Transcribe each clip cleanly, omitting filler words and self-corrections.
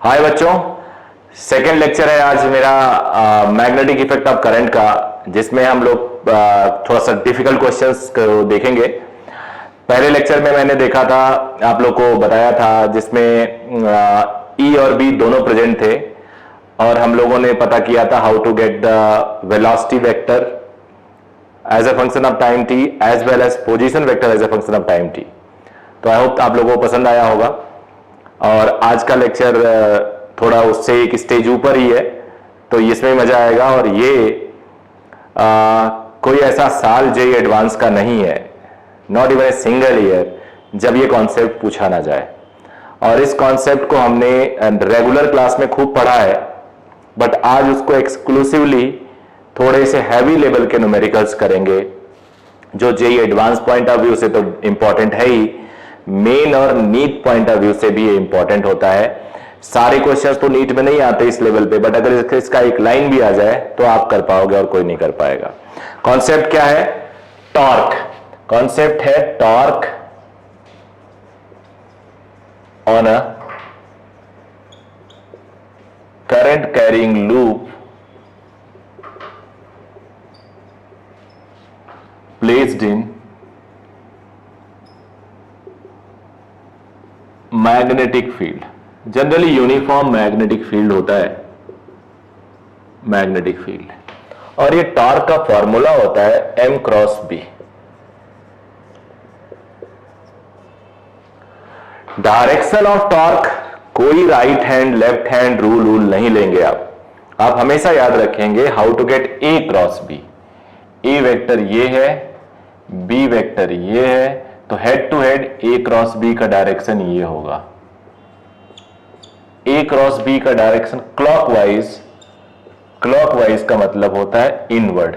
हाय बच्चों, second lecture है आज मेरा मैग्नेटिक इफेक्ट ऑफ करंट का, जिसमें हम लोग थोड़ा सा डिफिकल्ट क्वेश्चंस को देखेंगे। पहले लेक्चर में मैंने देखा था, आप लोग को बताया था, जिसमें ई और बी दोनों प्रेजेंट थे और हम लोगों ने पता किया था how to get the velocity vector as a function of time T as well as position vector as a function of time T. तो आई होप आप लोगों को पसंद आया होगा। और आज का लेक्चर थोड़ा उससे एक स्टेज ऊपर ही है, तो इसमें मजा आएगा। और ये कोई ऐसा साल जेई एडवांस का नहीं है, not even a single year, जब ये कॉन्सेप्ट पूछा ना जाए। और इस कॉन्सेप्ट को हमने रेगुलर क्लास में खूब पढ़ा है, बट आज उसको एक्सक्लूसिवली थोड़े से हैवी लेवल के न्यूमेरिकल्स करेंगे, जो JEE advance point of view से तो इंपॉर्टेंट है ही, मेन और नीट पॉइंट ऑफ व्यू से भी ये इंपॉर्टेंट होता है। सारे क्वेश्चंस तो नीट में नहीं आते इस लेवल पे, बट अगर इसका एक लाइन भी आ जाए तो आप कर पाओगे और कोई नहीं कर पाएगा। कॉन्सेप्ट क्या है? टॉर्क। कॉन्सेप्ट है torque on a current carrying loop placed in magnetic field. Generally uniform magnetic field होता है, मैग्नेटिक फील्ड, और ये टॉर्क का फॉर्मूला होता है m cross b। Direction of torque कोई right hand left hand rule नहीं लेंगे आप हमेशा याद रखेंगे how to get a cross b। a vector ये है, b वेक्टर ये है, तो head to head a cross b का डायरेक्शन ये होगा। a क्रॉस b का डायरेक्शन क्लॉकवाइज, क्लॉकवाइज का मतलब होता है इनवर्ड।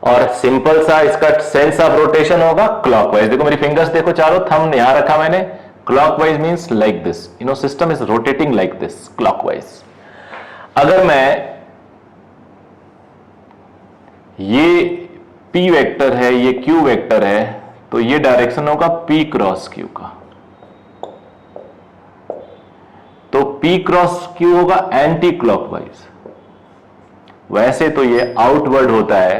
और सिंपल सा इसका सेंस ऑफ रोटेशन होगा क्लॉकवाइज। देखो मेरी फिंगर्स देखो, चारों थंब यहां रखा मैंने। Clockwise means like this, system is rotating like this, clockwise. अगर मैं ये p वेक्टर है, ये q वेक्टर है, तो ये डायरेक्शन होगा p क्रॉस q का। तो p क्रॉस q होगा एंटी क्लॉकवाइज। वैसे तो ये आउटवर्ड होता है,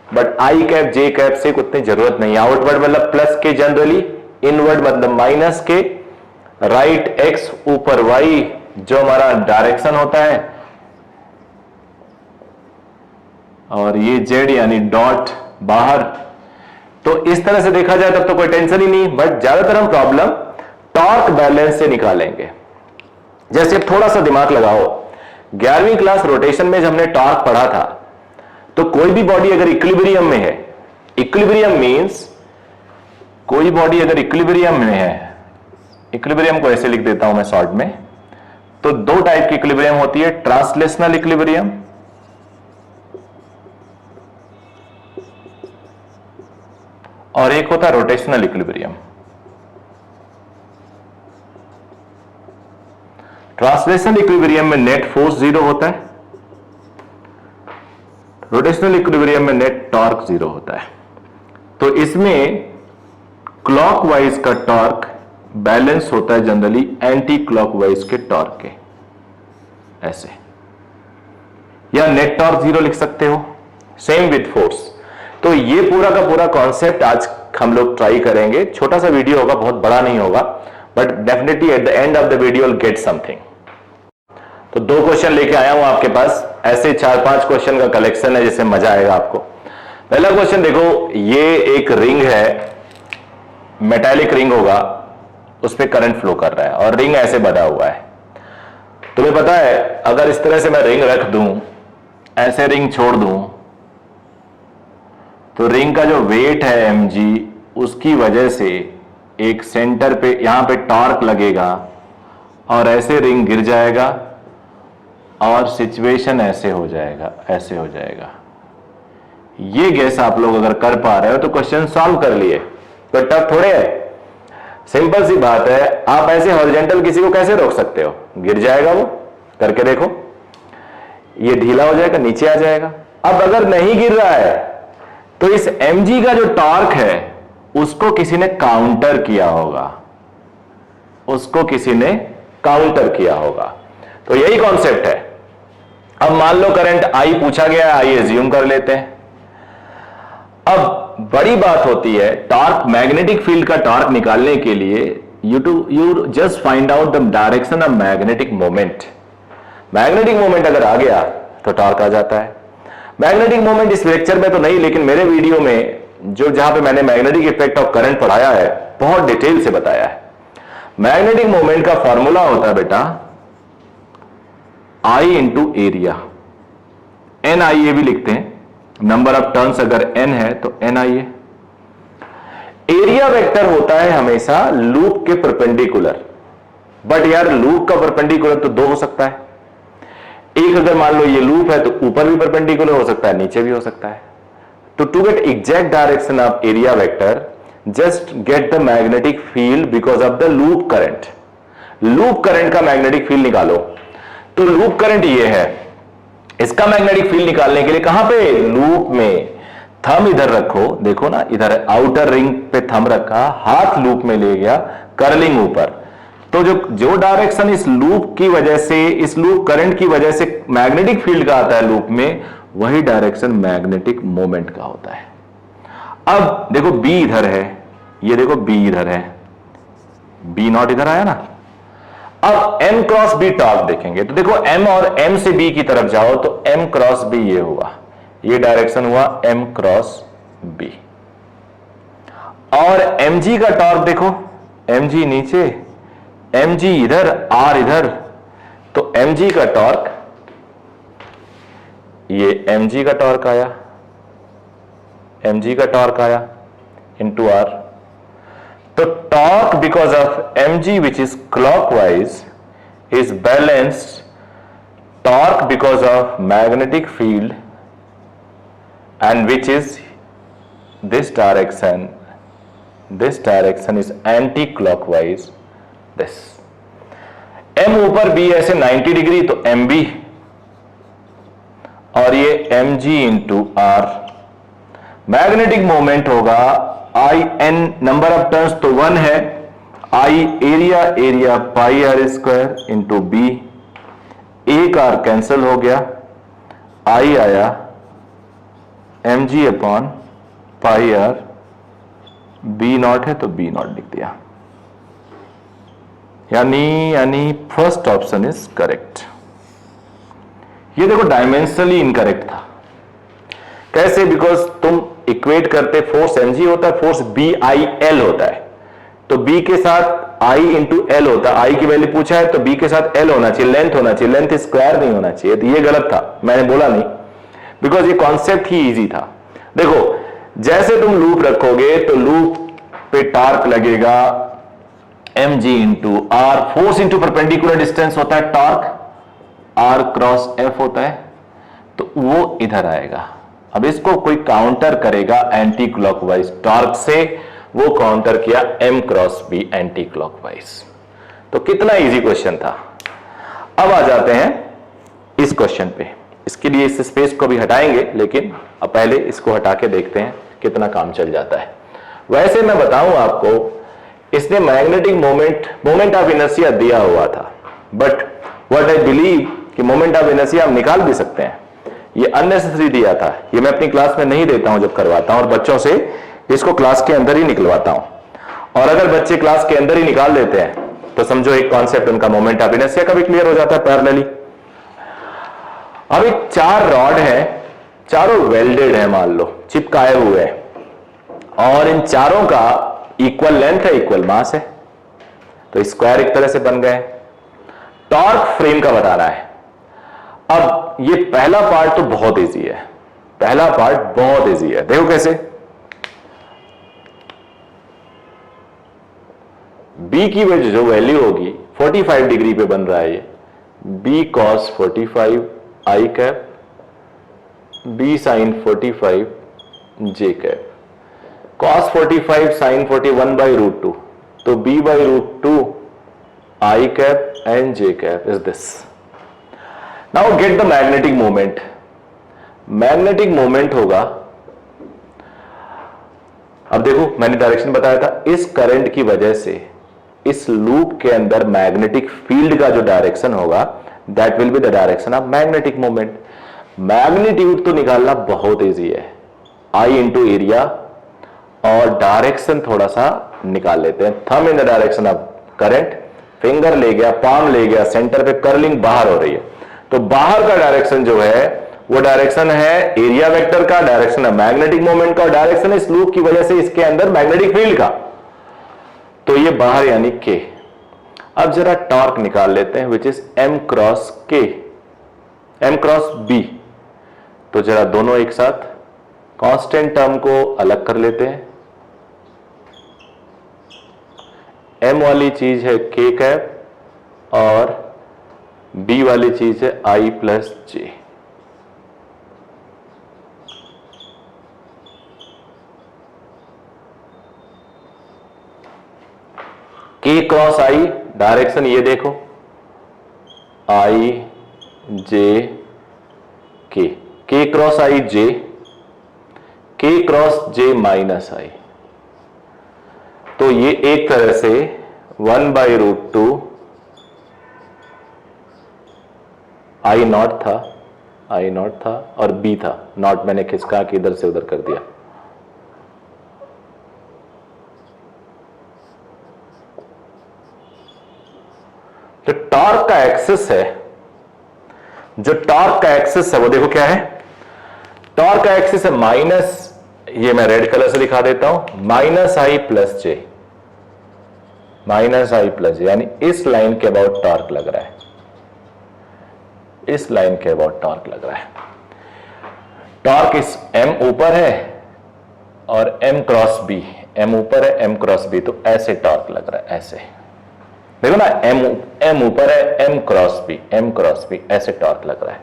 but I cap J cap से उतनी जरूरत नहीं है। आउटवर्ड मतलब प्लस के जनरली, इनवर्ड मतलब माइनस के। राइट x ऊपर y जो हमारा डायरेक्शन होता है, और ये z यानी डॉट बाहर। तो इस तरह से देखा जाए तब तो कोई टेंशन ही नहीं, बट ज्यादातर हम प्रॉब्लम टॉर्क बैलेंस से निकालेंगे। जैसे थोड़ा सा दिमाग लगाओ, 11वीं क्लास रोटेशन में जब हमने टॉर्क पढ़ा था, तो कोई भी बॉडी अगर इक्विलिब्रियम में है, इक्विलिब्रियम मींस कोई बॉडी अगर इक्विलिब्रियम में है, इक्विलिब्रियम को ऐसे लिख देता हूं मैं शॉर्ट में, तो दो टाइप की इक्विलिब्रियम होती है, ट्रांसलेशनल इक्विलिब्रियम और एक होता है रोटेशनल इक्विलिब्रियम। ट्रांसलेशनल इक्विलिब्रियम में नेट फोर्स 0 होता है, रोटेशनल इक्विलिब्रियम में नेट टॉर्क 0 होता है। तो इसमें क्लॉकवाइज का टॉर्क बैलेंस होता है जनरली एंटी क्लॉकवाइज के टॉर्क के, ऐसे। या नेट टॉर्क 0 लिख सकते हो, सेम विथ फोर्स। तो ये पूरा का पूरा कॉन्सेप्ट आज हम लोग ट्राई करेंगे। छोटा सा वीडियो होगा, बहुत बड़ा नहीं होगा, but definitely at the end of the video will get something. तो दो क्वेश्चन लेके आया हूं आपके पास, ऐसे 4-5 क्वेश्चन का कलेक्शन है जिससे मजा आएगा आपको। पहला क्वेश्चन देखो, ये एक रिंग है, मेटालिक रिंग होगा, उस पर करंट फ्लो कर रहा है और रिंग ऐसे बना हुआ है। तुम्हें पता है अगर इस तरह से मैं रिंग रख दूं, ऐसे रिंग छोड़ दूं, तो रिंग का जो वेट है mg, उसकी वजह से एक सेंटर पे यहां पे टॉर्क लगेगा और ऐसे रिंग गिर जाएगा और सिचुएशन ऐसे हो जाएगा, ऐसे हो जाएगा। ये गैस आप लोग अगर कर पा रहे हो तो क्वेश्चन सॉल्व कर लिए। तो टफ थोड़े है, सिंपल सी बात है। आप ऐसे हॉरिजॉन्टल किसी को कैसे रोक सकते हो? गिर जाएगा वो, करके देखो, ये ढीला हो जाएगा, नीचे आ जाएगा। अब अगर नहीं गिर रहा है तो इस mg का जो टॉर्क है उसको किसी ने काउंटर किया होगा, उसको किसी ने काउंटर किया होगा। तो यही कॉन्सेप्ट है। अब मान लो करंट आई पूछा गया है, आई एज्यूम कर लेते हैं। अब बड़ी बात होती है टॉर्क, मैग्नेटिक फील्ड का टॉर्क निकालने के लिए you just find out the direction of magnetic moment. Magnetic moment अगर आ गया तो टॉर्क आ जाता है। मैग्नेटिक मोमेंट इस लेक्चर में तो नहीं, लेकिन मेरे वीडियो में जो जहां पे मैंने मैग्नेटिक इफेक्ट ऑफ करंट पढ़ाया है बहुत डिटेल से बताया है। मैग्नेटिक मोमेंट का फॉर्मूला होता है बेटा I इंटू एरिया, एन आई ए भी लिखते हैं, नंबर ऑफ टर्न्स अगर n है तो एन आई ए। एरिया वेक्टर होता है हमेशा लूप के परपेंडिकुलर, बट यार लूप का परपेंडिकुलर तो दो हो सकता है। एक अगर मान लो ये लूप है तो ऊपर भी परपेंडिकुलर हो सकता है, नीचे भी हो सकता है। तो to get exact direction of area vector just get the magnetic field because of the loop current. Loop current का मैग्नेटिक फील्ड निकालो। तो लूप करंट ये है, इसका मैग्नेटिक फील्ड निकालने के लिए कहां पे, लूप में थंब इधर रखो, देखो ना इधर आउटर रिंग पे थंब रखा, हाथ लूप में ले गया, कर्लिंग ऊपर। तो जो डायरेक्शन इस लूप की वजह से, इस लूप करंट की वजह से मैग्नेटिक फील्ड का आता है लूप में, वही डायरेक्शन मैग्नेटिक मोमेंट का होता है। अब देखो बी इधर है, ये देखो बी इधर है, बी नॉट इधर आया ना। अब m क्रॉस बी टॉर्क देखेंगे तो देखो m और m से b की तरफ जाओ तो m क्रॉस b ये हुआ, ये डायरेक्शन हुआ m क्रॉस b। और mg का टॉर्क देखो, mg नीचे, mg इधर, r इधर, तो mg का टॉर्क, ये mg का टॉर्क आया, mg का टॉर्क आया इंटू r। तो torque because of mg which is clockwise is balanced torque because of magnetic field and which is this direction is anti-clockwise this। m ऊपर b ऐसे 90 degree तो mb और ये mg into r। Magnetic moment होगा I N, number of turns तो 1 है, I area pi R square into B, एक R cancel हो गया, आई आया M G upon pi R, B naught है तो बी नॉट लिख दिया। यानी फर्स्ट ऑप्शन इज करेक्ट। ये देखो डायमेंशनली इनकरेक्ट था। कैसे? बिकॉज तुम इक्वेट करते, फोर्स mg होता है, फोर्स BIL होता है, तो b के साथ I इंटू एल होता है। I की वैल्यू पूछा है तो b के साथ l होना चाहिए, लेंथ होना चाहिए, लेंथ स्क्वायर नहीं होना चाहिए। तो ये गलत था, मैंने बोला नहीं, बिकॉज ये कॉन्सेप्ट ही इजी था। देखो जैसे तुम लूप रखोगे तो लूप पे टॉर्क लगेगा mg into r, force into perpendicular distance होता है टॉर्क, r क्रॉस f होता है, तो वो इधर आएगा। अब इसको कोई काउंटर करेगा एंटी क्लॉकवाइज टॉर्क से, वो काउंटर किया m cross b anti clockwise. तो कितना इजी क्वेश्चन था। अब आ जाते हैं इस क्वेश्चन पे। इसके लिए इस स्पेस को भी हटाएंगे, लेकिन अब पहले इसको हटा के देखते हैं कितना काम चल जाता है। वैसे मैं बताऊं आपको, इसने मैग्नेटिक मोमेंट ऑफ इनर्शिया दिया हुआ था, बट व्हाट आई बिलीव कि मोमेंट ऑफ इनर्शिया हम निकाल भी सकते हैं। ये अननेसेसरी दिया था, ये मैं अपनी क्लास में नहीं देता हूं जब करवाता हूं, और बच्चों से इसको क्लास के अंदर ही निकलवाता हूं। और अगर बच्चे क्लास के अंदर ही निकाल देते हैं तो समझो एक कॉन्सेप्ट उनका मोमेंट ऑफ इनर्शिया का भी क्लियर हो जाता है पैरेलली। अब एक 4 रॉड है, चारों वेल्डेड है, मान लो चिपकाए हुए हैं, और इन चारों का इक्वल लेंथ है, इक्वल मास है, तो स्क्वायर एक तरह से बन गए। टॉर्क फ्रेम का बताना है। अब ये पहला पार्ट तो बहुत इजी है, पहला पार्ट बहुत इजी है। देखो कैसे, b की वजह जो वैल्यू होगी 45 डिग्री पे बन रहा है ये, b cos 45 i cap, b sin 45 j cap, cos 45 sin 41 by root 2, तो b by root 2 i cap and j cap is this। Now get the magnetic moment। Magnetic moment होगा, अब देखो मैंने डायरेक्शन बताया था, इस करंट की वजह से इस लूप के अंदर मैग्नेटिक फील्ड का जो डायरेक्शन होगा that will be the direction of magnetic moment. Magnitude तो निकालना बहुत इजी है, आई इंटू एरिया, और डायरेक्शन थोड़ा सा निकाल लेते हैं। Thumb in the direction of current, finger ले गया, पाम ले गया, सेंटर पे कर्लिंग बाहर हो रही है, तो बाहर का डायरेक्शन जो है वो डायरेक्शन है एरिया वेक्टर का, डायरेक्शन है मैग्नेटिक मोमेंट का, और डायरेक्शन है इस लूप की वजह से इसके अंदर मैग्नेटिक फील्ड का, तो ये बाहर यानी के। अब जरा टॉर्क निकाल लेते हैं विच इज एम क्रॉस के, एम क्रॉस बी। तो जरा दोनों एक साथ कांस्टेंट टर्म को अलग कर लेते हैं। एम वाली चीज है के कैप और बी वाली चीज है आई प्लस जे। के क्रॉस आई, डायरेक्शन ये देखो आई जे के, के क्रॉस आई जे, के क्रॉस जे माइनस आई, तो ये एक तरह से 1/√2 आई नॉट था, आई नॉट था और बी था, नॉट मैंने खिसका के इधर से उधर कर दिया। जो टॉर्क का एक्सिस है, जो टॉर्क का एक्सिस है वो देखो क्या है, टॉर्क का एक्सिस है माइनस, ये मैं रेड कलर से दिखा देता हूं, माइनस आई प्लस जे, माइनस आई प्लस जे, यानी इस लाइन के अबाउट टॉर्क लग रहा है, इस लाइन के अबाउट टॉर्क लग रहा है। टॉर्क इस एम ऊपर है और एम क्रॉस बी, एम ऊपर है एम क्रॉस बी, तो ऐसे टॉर्क लग रहा है, ऐसे देखो ना, एम ऊपर है M cross B, M cross B, ऐसे टॉर्क लग रहा है।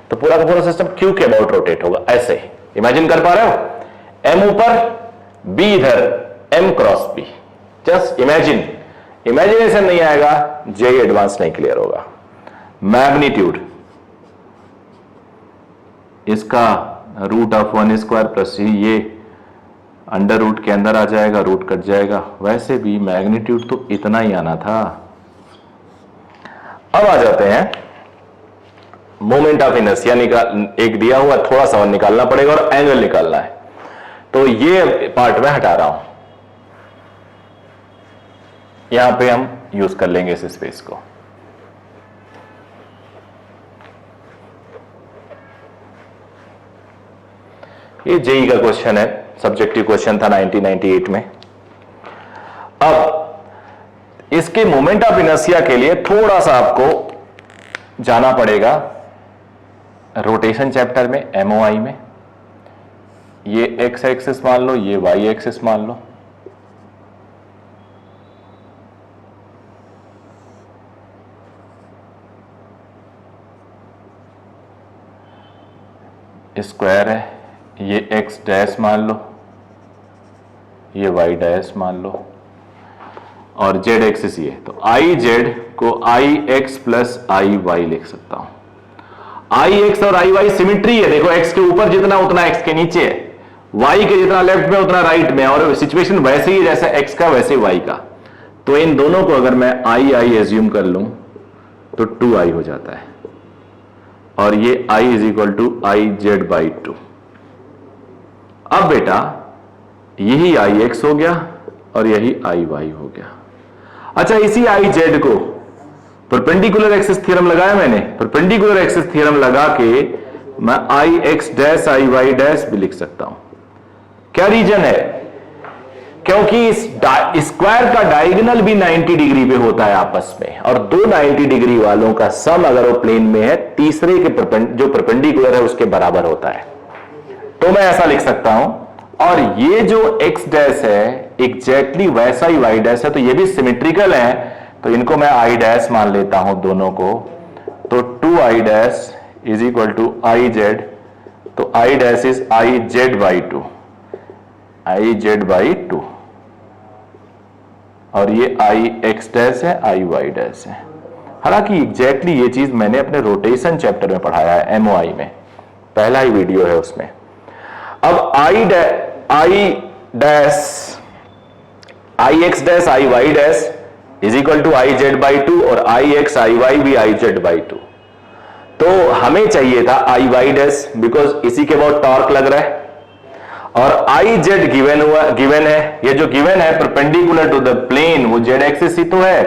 तो पूरा का पूरा सिस्टम क्यू के अबाउट रोटेट होगा, ऐसे इमेजिन कर पा रहे हो, एम ऊपर बी इधर, M cross B, just imagine, imagination नहीं आएगा जे एडवांस नहीं क्लियर होगा। मैग्नीट्यूड इसका रूट ऑफ 1² प्लस ये अंडर रूट के अंदर आ जाएगा, रूट कट जाएगा, वैसे भी मैग्नीट्यूड तो इतना ही आना था। अब आ जाते हैं मोमेंट ऑफ इनर्शिया, निकाल एक दिया हुआ थोड़ा सा और निकालना पड़ेगा और एंगल निकालना है, तो ये पार्ट में हटा रहा हूं, यहां पे हम यूज कर लेंगे इस स्पेस को। ये जेई का क्वेश्चन है, सब्जेक्टिव क्वेश्चन था 1998 में। अब इसके मोमेंट ऑफ इनर्शिया के लिए थोड़ा सा आपको जाना पड़ेगा रोटेशन चैप्टर में, एमओआई में। ये एक्स एक्सिस मान लो, ये वाई एक्सिस मान लो, स्क्वायर है, ये एक्स डैश मान लो, ये वाई डैश मान लो, और जेड एक्सिस ये, तो आई जेड को आई एक्स प्लस आई वाई लिख सकता हूं। आई एक्स और आई वाई सिमिट्री है, देखो एक्स के ऊपर जितना उतना एक्स के नीचे है, वाई के जितना लेफ्ट में उतना राइट में, और सिचुएशन वैसे ही जैसे एक्स का वैसे वाई का। तो इन दोनों को अगर मैं आई आई एज्यूम कर लूं तो 2i हो जाता है, और ये i is equal to I Z by 2। अब बेटा यही आई एक्स हो गया और यही आई वाई हो गया। अच्छा, इसी आई जेड को परपेंडिकुलर एक्सिस थ्योरम लगाया मैंने, परपेंडिकुलर एक्सिस थ्योरम लगा के मैं I X dash I Y dash भी लिख सकता हूं। क्या रीजन है? क्योंकि इस स्क्वायर का डायगोनल भी 90 डिग्री पे होता है आपस में, और दो 90 डिग्री वालों का सम अगर वो प्लेन में है, तीसरे के जो परपेंडिकुलर है उसके बराबर होता है। तो मैं ऐसा लिख सकता हूं, और ये जो x डैश है एग्जैक्टली वैसा ही y डैश है, तो ये भी सिमेट्रिकल है, तो इनको मैं i डैश मान लेता हूं दोनों को। तो 2i dash is equal to I Z, तो i dash is I Z by 2, I Z by 2, और ये आई एक्स डैश है, आई वाई डैश है। हालांकि एग्जैक्टली ये चीज मैंने अपने रोटेशन चैप्टर में पढ़ाया है, एमओआई में, पहला ही वीडियो है उसमें। अब I dash I X dash I Y dash is equal to I Z by two और आई एक्स आई वाई भी आई जेड बाई टू। तो हमें चाहिए था आई वाई डैश, बिकॉज इसी के बाद टॉर्क लग रहा है, और आई जेड गिवन है। ये जो गिवन है परपेंडिकुलर टू द प्लेन, वो जेड एक्सिस ही तो है।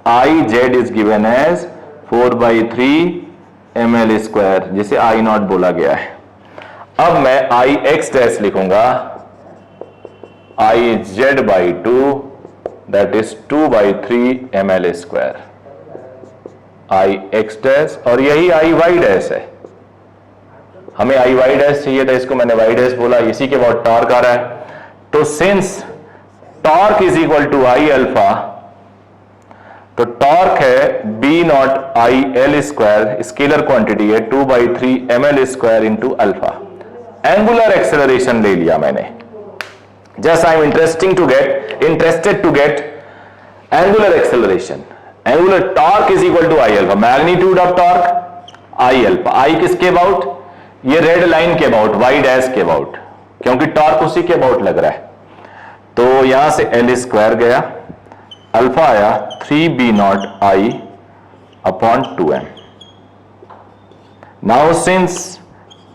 I Z is given as 4/3 ml square, जिसे आई नॉट बोला गया है। अब मैं आई एक्स डैश लिखूंगा आई Z by to, that is 2/3 ml square I X dash, और यही आई वाई डैश है। हमें आई वाई डैश चाहिए था, इसको मैंने वाई डैश बोला। इसी के बाद टॉर्क आ रहा है, तो since torque is equal to I alpha, तो टॉर्क है B naught I L square, scalar quantity है 2/3 ml square into alpha. Angular acceleration ले लिया मैंने, just I am interested to get angular acceleration. Angular torque is equal to I alpha, magnitude of torque I alpha. I किसके about? ये red line के about, Y dash के about, क्योंकि torque उसी के अबाउट लग रहा है। तो यहां से एल स्क्वायर गया, अल्फा आया 3b naught I upon 2m। Now since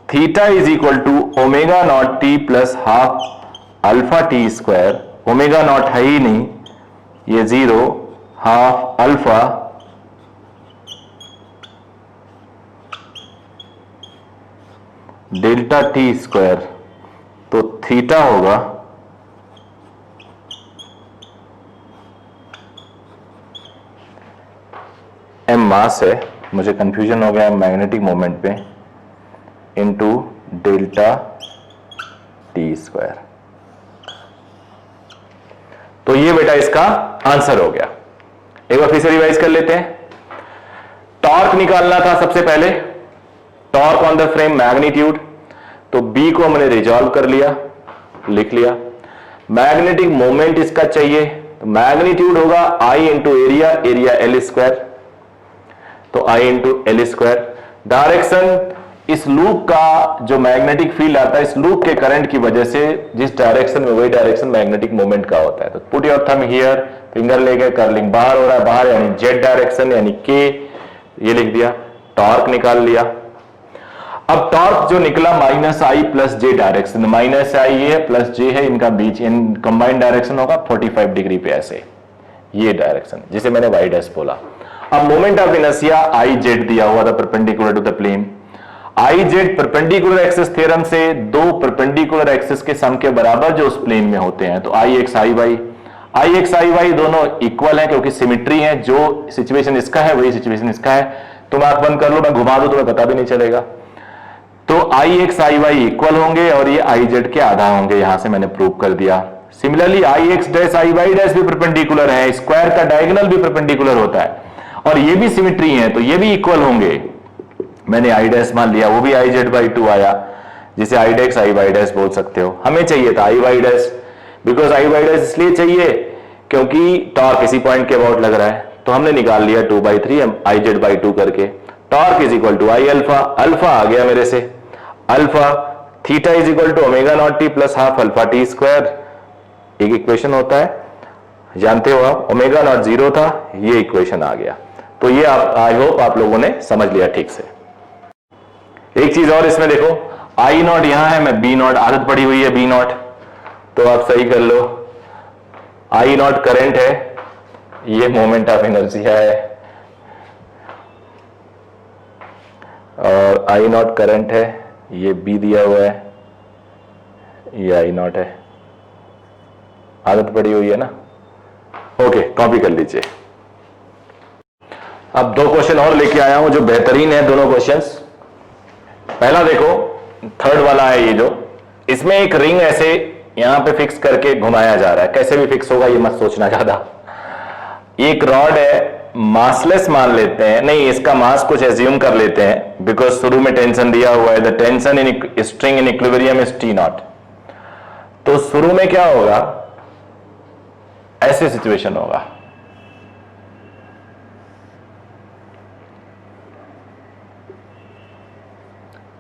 theta is equal to omega naught T plus half alpha T square, omega naught है ही नहीं, ये 0 half alpha delta T square, तो थीटा होगा एम मास है, मुझे कंफ्यूजन हो गया मैग्नेटिक मोमेंट पे, इनटू डेल्टा टी स्क्वायर। तो ये बेटा इसका आंसर हो गया। एक बार फिर से रिवाइज कर लेते हैं। टॉर्क निकालना था सबसे पहले, torque on the frame magnitude, तो बी को हमने रिजॉल्व कर लिया, लिख लिया। मैग्नेटिक मोमेंट इसका चाहिए, तो मैग्नीट्यूड होगा I into area, area L square, तो I into L square. Direction, इस लूप का जो मैग्नेटिक फील्ड आता है, इस लूप के करंट की वजह से जिस डायरेक्शन में, वही डायरेक्शन मैग्नेटिक मोमेंट का होता है। तो put your thumb here, finger लेके कर्लिंग बाहर हो रहा है, बाहर यानी जेड डायरेक्शन यानी के, ये लिख दिया। टॉर्क निकाल लिया। अब टॉर्क जो निकला माइनस आई प्लस जे डायरेक्शन, माइनस आई ये है प्लस जे है, इनका बीच इन कंबाइंड डायरेक्शन होगा 45 डिग्री पे, ऐसे ये डायरेक्शन जिसे मैंने वाई डैश बोला। अब moment of inertia I Z दिया हुआ था perpendicular to the plane. I Z perpendicular axis theorem से दो परपेंडिकुलर एक्सिस के सम के बराबर जो उस प्लेन में होते हैं, तो आई एक्स आई वाई दोनों इक्वल है क्योंकि सिमिट्री है। जो सिचुएशन इसका है वही सिचुएशन इसका है। तुम आंख बंद कर लो, मैं घुमा दूं तुम्हें पता भी नहीं चलेगा। तो आई एक्स आई वाई इक्वल होंगे और ये आई जेड के आधा होंगे, यहां से मैंने प्रूव कर दिया। Similarly I X dash I Y dash भी परपेंडिकुलर है, स्क्वायर का डायगोनल भी परपेंडिकुलर होता है, और ये भी सिमिट्री है, तो ये भी इक्वल होंगे। मैंने आई डैश मान लिया, वो भी आई जेड बाई टू आया, जिसे I dash I Y dash बोल सकते हो। हमें चाहिए था I Y dash, because I Y dash इसलिए चाहिए क्योंकि टॉर्क इसी पॉइंट के अबाउट लग रहा है, तो हमने निकाल लिया 2/3 आई जेड बाई टू करके। Torque is equal to I alpha, alpha आ गया मेरे से, alpha theta is equal to omega naught T plus half alpha T square. एक इक्वेशन होता है, जानते हो आप, ओमेगा नॉट 0 था, ये इक्वेशन आ गया। तो ये आप, आई होप आप लोगों ने समझ लिया ठीक से। एक चीज और इसमें देखो, आई नॉट यहां है, मैं बी नॉट, आदत पड़ी हुई है बी नॉट, तो आप सही कर लो। आई नॉट करंट है, ये मोमेंट ऑफ इनर्शिया है, और आई नॉट करंट है, ये बी दिया हुआ है, ये आई नॉट है। आदत पड़ी हुई है ना। ओके, कॉपी कर लीजिए। अब दो क्वेश्चन और लेके आया हूं जो बेहतरीन है दोनों क्वेश्चंस। पहला देखो, थर्ड वाला है ये जो, इसमें एक रिंग ऐसे यहां पे फिक्स करके घुमाया जा रहा है। कैसे भी फिक्स होगा ये मत सोचना ज्यादा। एक रॉड है, मासलेस मान लेते हैं, नहीं इसका मास कुछ एज्यूम कर लेते हैं, बिकॉज शुरू में टेंशन दिया हुआ है, the tension in string in equilibrium is T naught. तो शुरू में क्या होगा, ऐसे सिचुएशन होगा,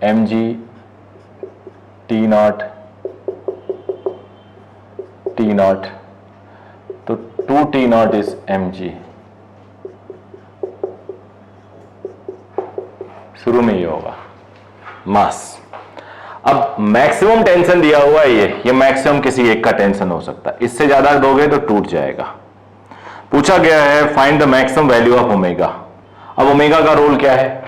M G T naught naught, तो 2T0 इज mg। शुरू में ये होगा मास। अब मैक्सिमम टेंशन दिया हुआ है ये मैक्सिमम किसी एक का टेंशन हो सकता है, इससे ज्यादा दोगे तो टूट जाएगा। पूछा गया है find the maximum value of omega. अब ओमेगा का रोल क्या है?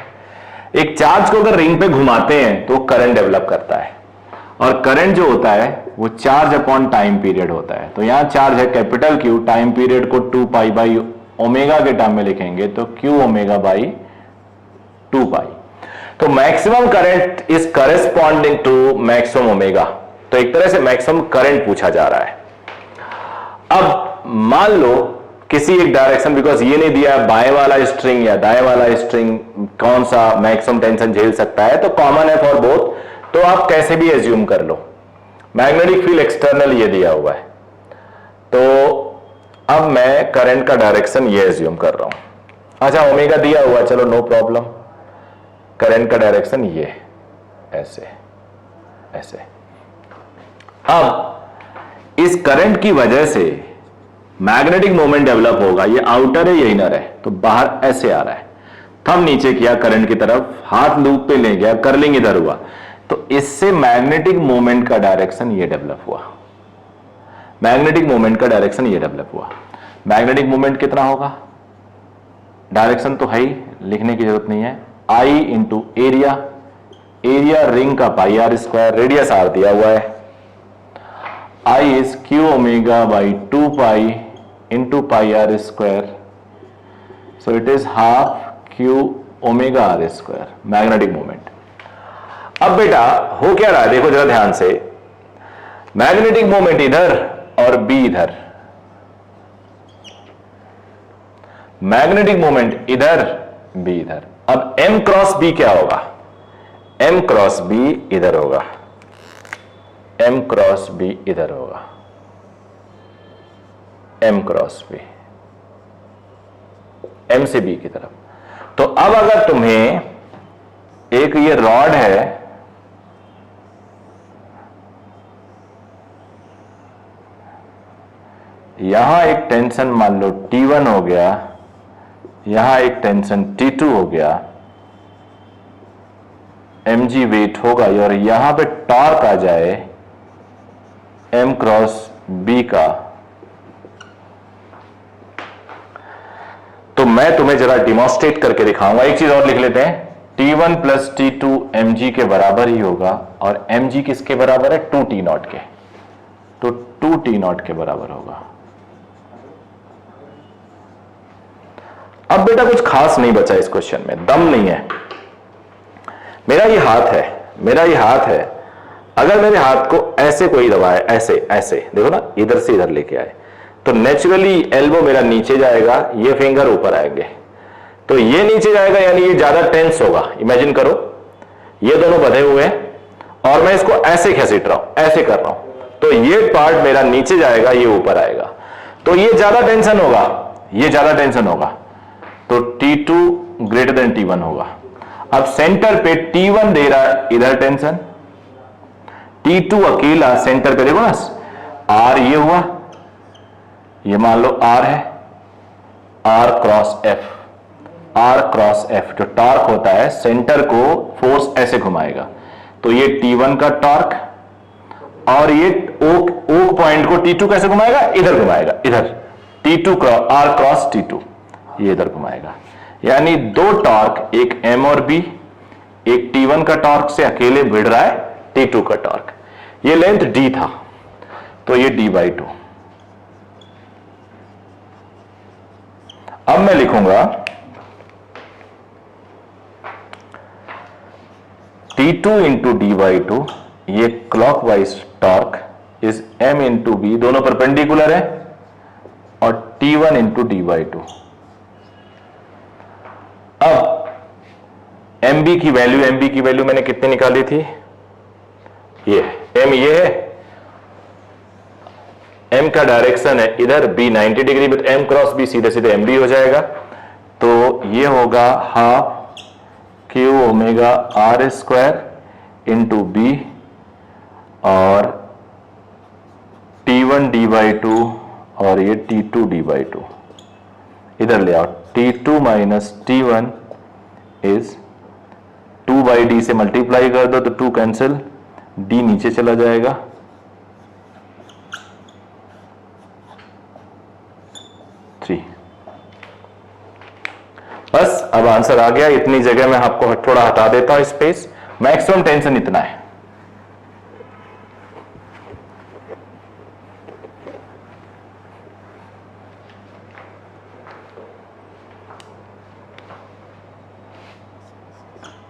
एक चार्ज को अगर रिंग पे घुमाते हैं तो करंट डेवलप करता है, और करंट जो होता है वो चार्ज अपॉन टाइम पीरियड होता है। तो यहां चार्ज है कैपिटल क्यू, टाइम पीरियड को 2 पाई बाई ओमेगा के टर्म में लिखेंगे तो क्यू ओमेगा बाई 2 पाई। तो maximum current is corresponding to maximum omega. तो एक तरह से मैक्सिमम करंट पूछा जा रहा है। अब मान लो किसी एक डायरेक्शन, बिकॉज ये नहीं दिया बाएं वाला स्ट्रिंग या दाएं वाला स्ट्रिंग कौन सा मैक्सिमम टेंशन झेल सकता है, तो कॉमन है फॉर बोथ, तो आप कैसे भी एज्यूम कर लो। मैग्नेटिक फील्ड एक्सटर्नल ये दिया हुआ है, तो अब मैं करंट का डायरेक्शन ये एज्यूम कर रहा हूं। अच्छा ओमेगा दिया हुआ, चलो नो प्रॉब्लम। करंट का डायरेक्शन ये ऐसे ऐसे। अब इस करंट की वजह से मैग्नेटिक मोमेंट डेवलप होगा। ये आउटर है ये इनर है, तो बाहर ऐसे आ रहा है। थंब नीचे किया करंट की तरफ, हाथ लूप पे ले गया, कर्लिंग इधर हुआ, तो इससे मैग्नेटिक मोमेंट का डायरेक्शन ये डेवलप हुआ। मैग्नेटिक मोमेंट का डायरेक्शन ये डेवलप हुआ। मैग्नेटिक मोमेंट कितना होगा? डायरेक्शन तो है ही, लिखने की जरूरत नहीं है। I into area, area ring का pi R square, radius R दिया हुआ है। I is Q omega by 2 pi into pi R square, so it is half Q omega R square magnetic moment. अब बेटा हो क्या रहा है देखो जरा ध्यान से, मैग्नेटिक मोमेंट इधर और बी इधर, मैग्नेटिक मोमेंट इधर बी इधर। अब m क्रॉस बी क्या होगा? m क्रॉस बी इधर होगा, m क्रॉस बी इधर होगा, m क्रॉस बी m से b की तरफ। तो अब अगर तुम्हें एक ये रॉड है, यहां एक टेंशन मान लो T1 हो गया, यहां एक टेंशन T2 हो गया, mg वेट होगा, और यहां पे टॉर्क आ जाए m क्रॉस b का, तो मैं तुम्हें जरा डिमॉन्स्ट्रेट करके दिखाऊंगा। एक चीज और लिख लेते हैं, T1 प्लस T2 mg के बराबर ही होगा, और mg किसके बराबर है? 2T0 के, तो 2T0 के बराबर होगा। अब बेटा कुछ खास नहीं बचा इस क्वेश्चन में, दम नहीं है। मेरा ये हाथ है, मेरा ये हाथ है, अगर मेरे हाथ को ऐसे कोई दबाए, ऐसे ऐसे देखो ना, इधर से इधर लेके आए, तो नेचुरली एल्बो मेरा नीचे जाएगा, ये फिंगर ऊपर आएंगे, तो ये नीचे जाएगा यानी ये ज्यादा टेंस होगा। इमेजिन करो ये दोनों बंधे हुए हैं और मैं इसको ऐसे घसीट रहा हूं, ऐसे कर रहा हूं, तो ये पार्ट मेरा नीचे जाएगा, ये ऊपर आएगा, तो ये ज्यादा टेंशन होगा, ये ज्यादा टेंशन होगा, तो T2 ग्रेटर देन T1 होगा। अब सेंटर पे T1 दे रहा है इधर टेंशन, T2 अकेला सेंटर पे देखो ना, R ये हुआ, ये मान लो R है, R cross F, R cross F जो टॉर्क होता है सेंटर को फोर्स ऐसे घुमाएगा, तो ये T1 का टॉर्क, और ये ओक पॉइंट को T2 कैसे घुमाएगा? इधर घुमाएगा, इधर T2 cross R cross T2 ये इधर घुमाएगा, यानी दो टॉर्क, एक M और B, एक T1 का टॉर्क से अकेले भिड़ रहा है T2 का टॉर्क। ये लेंथ D था, तो ये D/2। अब मैं लिखूंगा T2 इंटू D/2, ये clockwise torque is M into B, दोनों परपेंडिकुलर है, और T1 इंटू D/2। अब MB की वैल्यू मैंने कितनी निकाली थी? ये M ये है, M का डायरेक्शन है इधर, B 90 डिग्री, तो M क्रॉस B सीधे सीधे MB हो जाएगा, तो ये होगा half Q omega R square into B, और T1 डी बाई टू और ये T2 डी बाई टू, इधर ले आओ। T2 minus T1 is 2 by D से मल्टीप्लाई कर दो तो 2 कैंसिल, डी नीचे चला जाएगा, 3। बस अब आंसर आ गया। इतनी जगह मैं आपको थोड़ा हटा देता हूं स्पेस। मैक्सिमम टेंशन इतना है।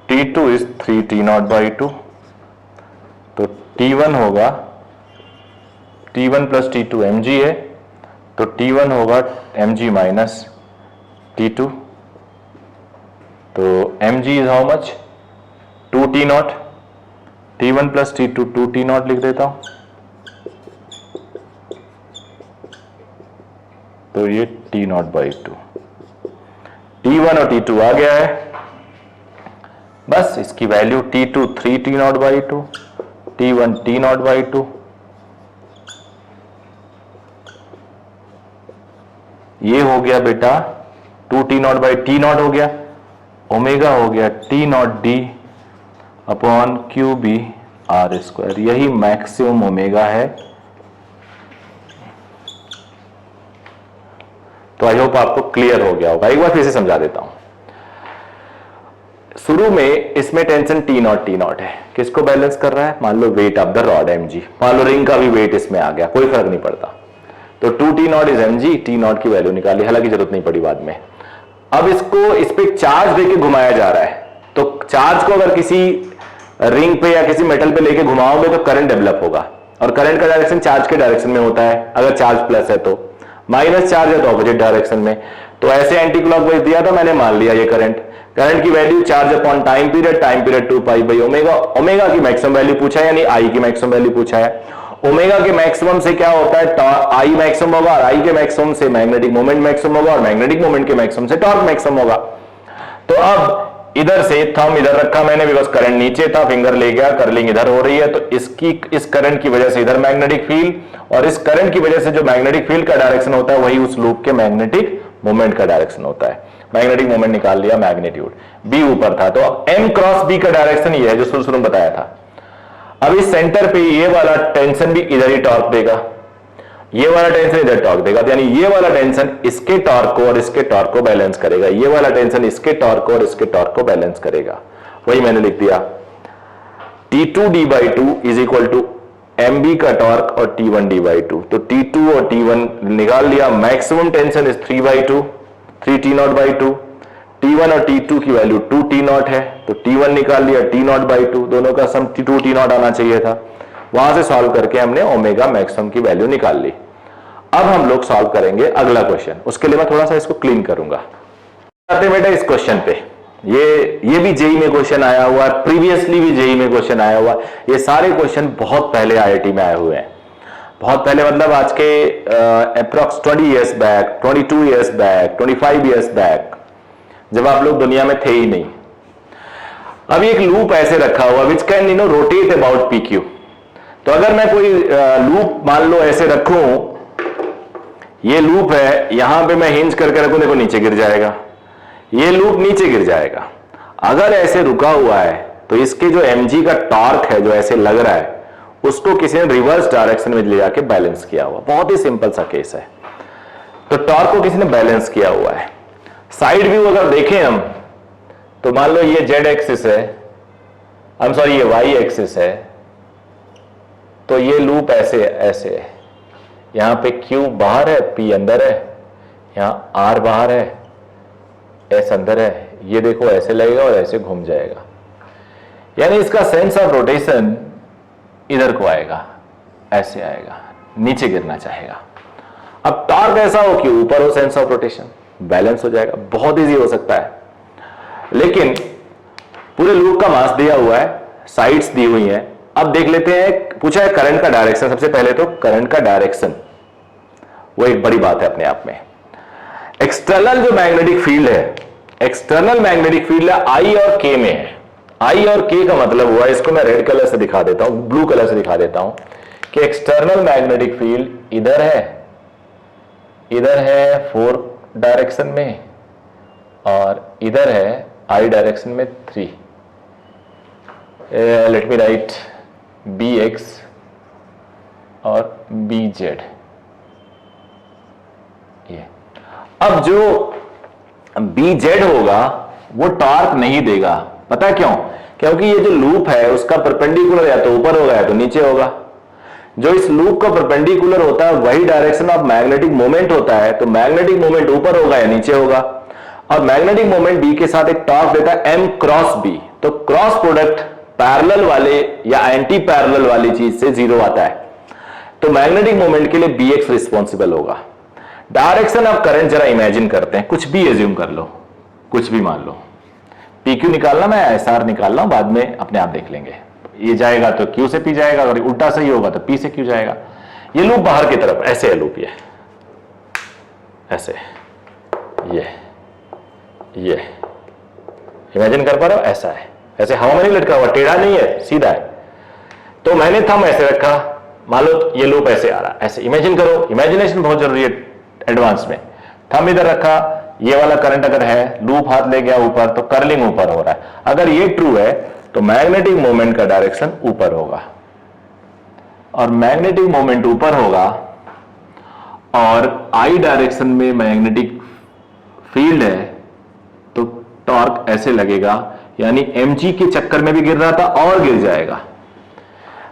T2 इज 3T0 बाई 2, तो T1 होगा, T1 प्लस T2 mg है, तो T1 होगा mg माइनस T2, तो mg is how much, 2T0, T1 plus T2 2T0 लिख देता हूं, तो ये T0 बाई 2, T1 और T2 आ गया है। बस इसकी value T2 3T0 by 2, T1 T0 by 2, ये हो गया बेटा 2T0 बाई T0 हो गया, ओमेगा हो गया T0 D upon Q B R square. यही मैक्सिमम ओमेगा है। तो आई होप आपको क्लियर हो गया होगा। एक बार फिर से समझा देता हूं। शुरू में इसमें टेंशन T0 है, किसको बैलेंस कर रहा है? मान लो weight of the rod mg, मान लो रिंग का भी वेट इसमें आ गया, कोई फर्क नहीं पड़ता। तो 2T0 इज mg, T0 की वैल्यू निकाली, हालांकि जरूरत नहीं पड़ी बाद में। अब इसको इस पे चार्ज देके घुमाया जा रहा है, तो चार्ज को अगर किसी रिंग पे या किसी मेटल पे लेके घुमाओगे तो करंट डेवलप होगा, और करंट का डायरेक्शन चार्ज के डायरेक्शन में होता है। अगर चार्ज प्लस है तो, माइनस चार्ज है तो ऑपोजिट डायरेक्शन में। तो ऐसे एंटी क्लॉकवाइज दिया था, मैंने मान लिया ये करंट की value charge upon time period 2 pi by omega. Omega की मैक्सिमम वैल्यू पूछा है, यानी आई की मैक्सिमम वैल्यू पूछा है। ओमेगा के मैक्सिमम से क्या होता है? आई मैक्सिमम होगा, और आई के मैक्सिमम से मैग्नेटिक मोमेंट मैक्सिमम होगा, और मैग्नेटिक मोमेंट के मैक्सिमम से टॉर्क मैक्सिमम होगा। तो अब इधर से थंब इधर रखा मैंने, बिकॉज करंट नीचे था, फिंगर ले गया, कर्लिंग इधर हो रही है, तो इस करंट की वजह से इधर मैग्नेटिक फील्ड, और इस करंट की वजह से जो मैग्नेटिक फील्ड का डायरेक्शन होता है वही उस लूप के मैग्नेटिक मोमेंट का डायरेक्शन होता है। मैग्नेटिक मोमेंट निकाल लिया, मैग्नीट्यूड बी ऊपर था, तो m क्रॉस b का डायरेक्शन ये है जो शुरू में बताया था। अब इस सेंटर पे ये वाला टेंशन भी इधर ही टॉर्क देगा, ये वाला टेंशन इधर टॉर्क देगा, यानी ये वाला टेंशन इसके टॉर्क को और इसके टॉर्क को बैलेंस करेगा, ये वाला टेंशन इसके टॉर्क को और इसके टॉर्क को बैलेंस करेगा। वही मैंने लिख दिया, T2 d by 2 is equal to mb का टॉर्क और T1 d बाई 2। तो T2 और T1 निकाल लिया, maximum tension is 3 by 2, 3T0 by 2, T1 और T2 की वैल्यू 2T0 है, तो T1 निकाल लिया, T0 बाई 2, दोनों का सम 2T0 आना चाहिए था। वहां से सॉल्व करके हमने ओमेगा मैक्सिमम की वैल्यू निकाल ली। अब हम लोग सॉल्व करेंगे अगला क्वेश्चन, उसके लिए मैं थोड़ा सा इसको क्लीन करूंगा। आते बेटा इस क्वेश्चन पे, ये भी जेई में क्वेश्चन आया हुआ है, प्रीवियसली भी जेई में क्वेश्चन आया हुआ। ये सारे क्वेश्चन बहुत पहले आईआईटी में आए हुए हैं, बहुत पहले, मतलब आज के approx 20 years back, 22 years back, 25 years back, जब आप लोग दुनिया में थे ही नहीं। अब एक लूप ऐसे रखा हुआ which can rotate about P Q. तो अगर मैं कोई लूप मान लो ऐसे रखूं, ये लूप है, यहां पे मैं हिंज करके रखूं, देखो नीचे गिर जाएगा, ये लूप नीचे गिर जाएगा। अगर ऐसे रुका हुआ है तो इसके जो mg का टॉर्क है जो ऐसे लग रहा है, उसको किसी ने रिवर्स डायरेक्शन में ले जाके बैलेंस किया हुआ। बहुत ही सिंपल सा केस है। तो टॉर्क को किसी ने बैलेंस किया हुआ है। साइड व्यू अगर देखें हम, तो मान लो ये z एक्सिस है, ये y एक्सिस है, तो ये लूप ऐसे है, यहां पे q बाहर है, p अंदर है, यहां r बाहर है, s अंदर है। ये देखो ऐसे लगेगा और ऐसे घूम जाएगा, यानी इसका सेंस ऑफ रोटेशन इधर को आएगा, ऐसे आएगा, नीचे गिरना चाहेगा। अब टॉर्क ऐसा हो कि ऊपर हो, सेंस ऑफ रोटेशन बैलेंस हो जाएगा। बहुत इजी हो सकता है, लेकिन पूरे लूप का मास दिया हुआ है, साइड्स दी हुई हैं। अब देख लेते हैं, पूछा है करंट का डायरेक्शन। सबसे पहले तो करंट का डायरेक्शन वो एक बड़ी बात है अपने आप में। एक्सटर्नल जो मैग्नेटिक फील्ड है, एक्सटर्नल मैग्नेटिक फील्ड है आई और के में है। आई और के का मतलब हुआ, इसको मैं रेड कलर से दिखा देता हूं, ब्लू कलर से दिखा देता हूं। कि एक्सटर्नल मैग्नेटिक फील्ड इधर है 4 डायरेक्शन में और इधर है आई डायरेक्शन में 3. Let me write B X और बी जेड. ये अब जो बी जेड होगा वो टॉर्क नहीं देगा. पता क्यों? क्योंकि ये जो लूप है उसका परपेंडिकुलर या तो ऊपर होगा या तो नीचे होगा. जो इस लूप का परपेंडिकुलर होता है वही डायरेक्शन ऑफ मैग्नेटिक मोमेंट होता है. तो मैग्नेटिक मोमेंट ऊपर होगा या नीचे होगा. और मैग्नेटिक मोमेंट बी के साथ एक टॉर्क देता है एम क्रॉस बी. तो क्रॉस प्रोडक्ट पैरेलल वाले या एंटी पैरेलल वाली चीज से जीरो आता है. तो मैग्नेटिक मोमेंट के लिए बी एक्स रिस्पॉन्सिबल होगा. डायरेक्शन ऑफ करंट जरा इमेजिन करते हैं. कुछ भी एज्यूम कर लो, कुछ भी मान लो. पी क्यू निकालना, मैं एस आर निकाल रहा हूं, बाद में अपने आप देख लेंगे. ये जाएगा तो क्यू से पी जाएगा, अगर उल्टा सही होगा तो पी से क्यू जाएगा. ये लूप बाहर की तरफ ऐसे है. लूप ये ऐसे, ये इमेजिन कर पा रहे हो? ऐसा है. ऐसे हवा में नहीं लटका हुआ, टेढ़ा नहीं है, सीधा है. तो मैंने थंब ऐसे रखा, मान लो ये लूप ऐसे आ रहा है. ऐसे इमेजिन करो. इमेजिनेशन बहुत जरूरी है एडवांस में. थंब इधर रखा, ये वाला करंट अगर है, लूप हाथ ले गया ऊपर तो कर्लिंग ऊपर हो रहा है. अगर ये ट्रू है तो मैग्नेटिक मोमेंट का डायरेक्शन ऊपर होगा. और मैग्नेटिक मोमेंट ऊपर होगा और आई डायरेक्शन में मैग्नेटिक फील्ड है तो टॉर्क ऐसे लगेगा. यानी mg के चक्कर में भी गिर रहा था और गिर जाएगा.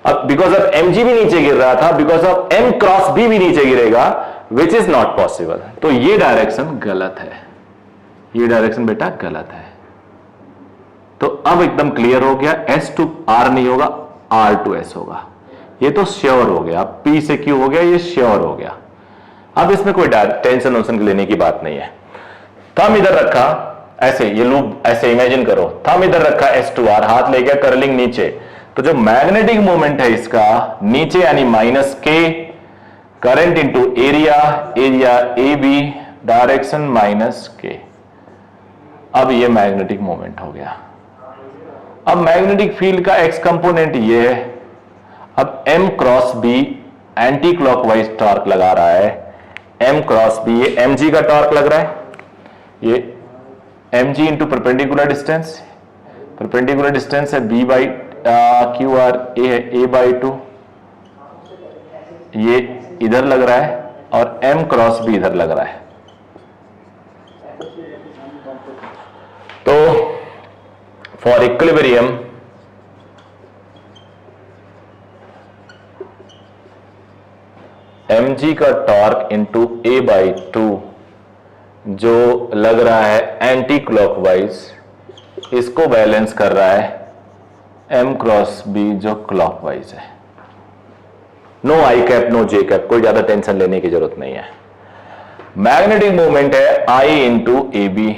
अब बिकॉज ऑफ mg भी नीचे गिर रहा था, because of m cross b भी नीचे गिरेगा, विच इज नॉट पॉसिबल. तो ये डायरेक्शन गलत है. ये डायरेक्शन बेटा गलत है. तो अब एकदम क्लियर हो गया. s टू r नहीं होगा, r टू s होगा. ये तो श्योर हो गया. p से q हो गया, ये श्योर हो गया. अब इसमें कोई टेंशन वेंशन लेने की बात नहीं है. थंब इधर रखा ऐसे, ये लूप ऐसे इमेजिन करो. थंब इधर रखा s टू r, हाथ ले गया कर्लिंग नीचे. तो जो मैग्नेटिक मोमेंट है इसका नीचे यानी minus k, current into area A B, direction minus k. अब ये मैग्नेटिक मोमेंट हो गया. अब मैग्नेटिक फील्ड का x कंपोनेंट ये है. अब m cross b anticlockwise torque लगा रहा है. m क्रॉस b, ये mg का टॉर्क लग रहा है. ये mg into perpendicular distance. Perpendicular distance है b by Q R, A है a बाई 2. ये इधर लग रहा है और m क्रॉस b इधर लग रहा है. तो फॉर इक्विलिब्रियम mg का टॉर्क इंटू a बाई 2 जो लग रहा है एंटी क्लॉकवाइज, इसको बैलेंस कर रहा है m क्रॉस b जो क्लॉकवाइज है. नो आई कैप, नो जे कैप, कोई ज्यादा टेंशन लेने की जरूरत नहीं है. मैग्नेटिक मोमेंट है I इंटू ए बी.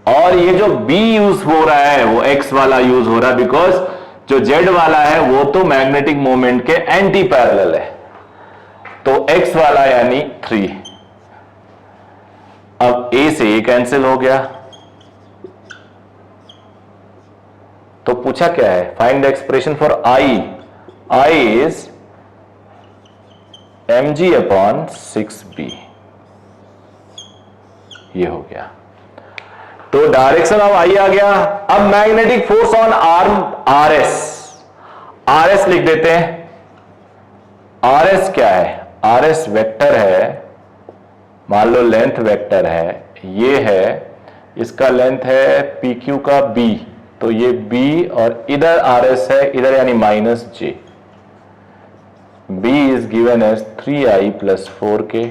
और ये जो b यूज हो रहा है वो x वाला यूज हो रहा है, बिकॉज जो z वाला है वो तो मैग्नेटिक मोमेंट के एंटी पैरेलल है. तो x वाला यानी 3. अब a से a कैंसिल हो गया. तो पूछा क्या है? Find the expression for I. I is mg upon 6b. ये हो गया. तो डायरेक्शन ऑफ I आ गया. अब magnetic force on arm RS. RS लिख देते हैं. RS क्या है? RS वेक्टर है. मान लो लेंथ वेक्टर है, ये है, इसका लेंथ है PQ का B. तो ये B और इधर RS है, इधर यानी minus J. B is given as 3I plus 4K.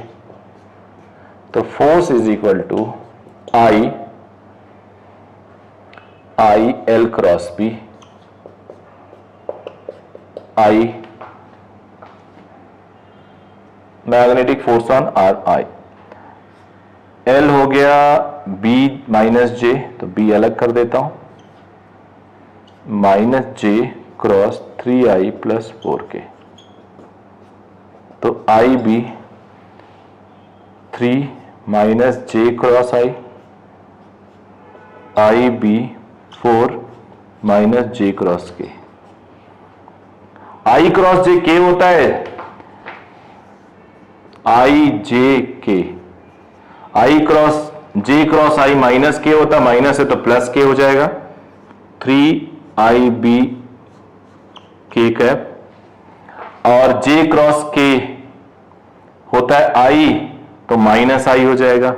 तो force is equal to I L cross B, I magnetic force on RI. L हो गया B माइनस J, तो B अलग कर देता हूं, minus J cross 3I plus 4K. तो IB 3 minus J cross IB 4 minus J cross K. आई cross जे के होता है, आई जे के, आई क्रॉस जे क्रॉस आई माइनस के होता है, माइनस है तो प्लस के हो जाएगा, 3IB के कैप। और जे क्रॉस के होता है आई तो माइनस आई हो जाएगा,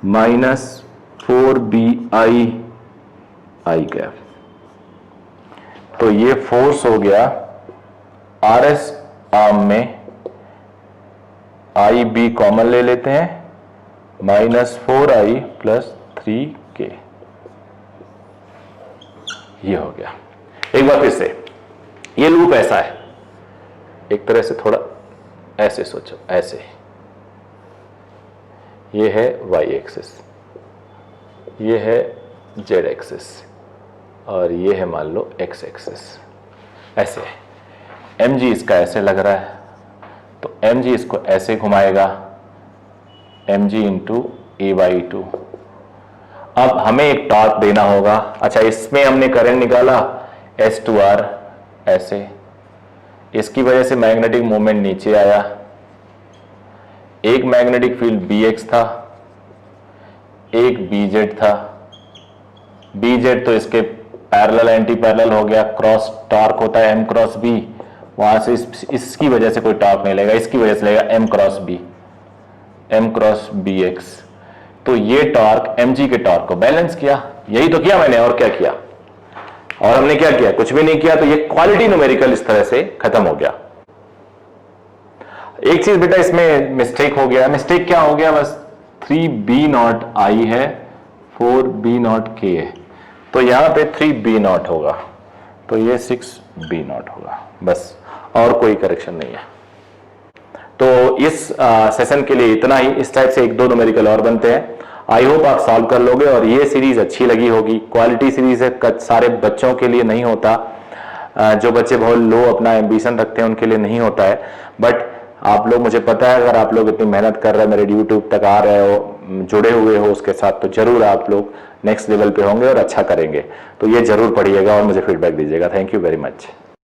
-4BI आई कैप। तो ये फोर्स हो गया RS आर्म में, IB कॉमन ले लेते हैं, -4I + 3K। ये हो गया। एक बार फिर से, ये लूप ऐसा है, एक तरह से थोड़ा ऐसे सोचो, ऐसे, ये है y एक्सिस, ये है z एक्सिस, और ये है मान लो x एक्सिस, ऐसे। mg इसका ऐसे लग रहा है, तो mg इसको ऐसे घुमाएगा, mg × a/2। अब हमें एक टॉर्क देना होगा। अच्छा, इसमें हमने करंट निकाला S2R ऐसे, इसकी वजह से मैग्नेटिक मोमेंट नीचे आया, एक मैग्नेटिक फील्ड Bx था, एक Bz था, Bz तो इसके पैरेलल एंटी पैरेलल हो गया, क्रॉस टॉर्क होता है M क्रॉस B, वहां से इसकी वजह से कोई टॉर्क नहीं लगेगा, इसकी वजह से लगेगा M क्रॉस Bx। तो ये टॉर्क mg के टॉर्क को बैलेंस किया, यही तो किया मैंने, और क्या किया? और हमने क्या किया? कुछ भी नहीं किया। तो ये क्वालिटी न्यूमेरिकल इस तरह से खत्म हो गया। एक चीज बेटा इसमें मिस्टेक हो गया। मिस्टेक क्या हो गया? बस 3B0I है, 4B0K है, तो यहां पे 3B0 होगा, तो ये 6B0 होगा, बस, और कोई करेक्शन नहीं है। तो इस सेशन के लिए इतना ही। इस टाइप से एक दो न्यूमेरिकल और बनते हैं। आई होप आप सॉल्व कर लोगे और ये सीरीज अच्छी लगी होगी। क्वालिटी सीरीज है, सारे बच्चों के लिए नहीं होता, जो बच्चे बहुत लो अपना एम्बिशन रखते हैं उनके लिए नहीं होता है। बट आप लोग, मुझे पता है अगर आप लोग इतनी मेहनत कर रहे हैं, मेरे यूट्यूब तक आ रहे हो, जुड़े हुए हो उसके साथ, तो जरूर आप लोग नेक्स्ट लेवल पे होंगे और अच्छा करेंगे। तो ये जरूर पढ़िएगा और मुझे फीडबैक दीजिएगा। Thank you very much.